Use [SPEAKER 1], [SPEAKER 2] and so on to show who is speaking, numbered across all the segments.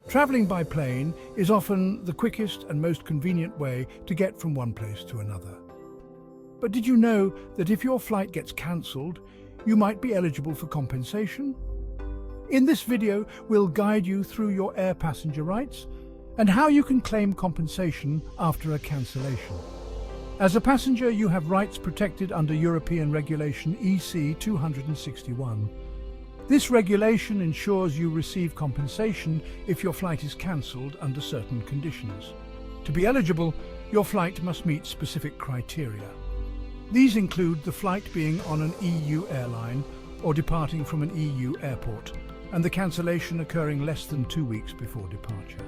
[SPEAKER 1] Traveling by plane is often the quickest and most convenient way to get from one place to another. But did you know that if your flight gets cancelled, you might be eligible for compensation? In this video, we'll guide you through your air passenger rights and how you can claim compensation after a cancellation. As a passenger, you have rights protected under European Regulation EC 261. This regulation ensures you receive compensation if your flight is cancelled under certain conditions. To be eligible, your flight must meet specific criteria. These include the flight being on an EU airline or departing from an EU airport, and the cancellation occurring less than 2 weeks before departure.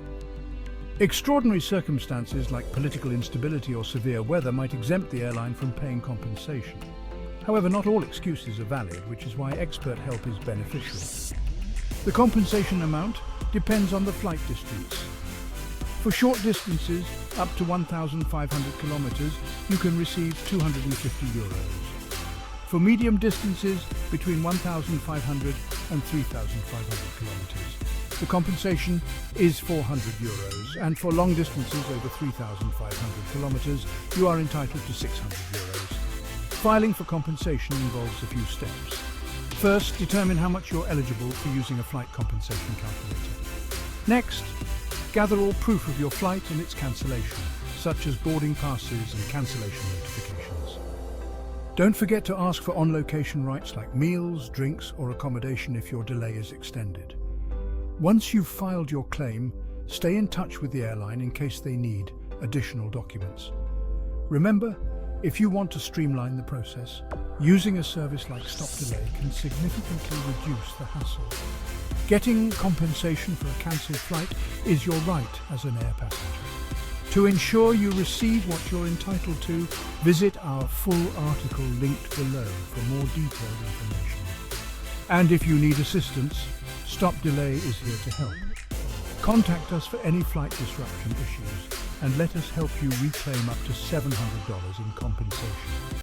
[SPEAKER 1] Extraordinary circumstances like political instability or severe weather might exempt the airline from paying compensation. However, not all excuses are valid, which is why expert help is beneficial. The compensation amount depends on the flight distance. For short distances, up to 1,500 kilometers, you can receive €250. For medium distances, between 1,500 and 3,500 kilometers, the compensation is €400, and for long distances over 3,500 kilometers, you are entitled to €600. Filing for compensation involves a few steps. First, determine how much you're eligible for using a flight compensation calculator. Next, gather all proof of your flight and its cancellation, such as boarding passes and cancellation notifications. Don't forget to ask for on-location rights like meals, drinks, or accommodation if your delay is extended. Once you've filed your claim, stay in touch with the airline in case they need additional documents. Remember, if you want to streamline the process, using a service like Stop Delay can significantly reduce the hassle. Getting compensation for a cancelled flight is your right as an air passenger. To ensure you receive what you're entitled to, visit our full article linked below for more detailed information. And if you need assistance, Stop Delay is here to help. Contact us for any flight disruption issues and let us help you reclaim up to $700 in compensation.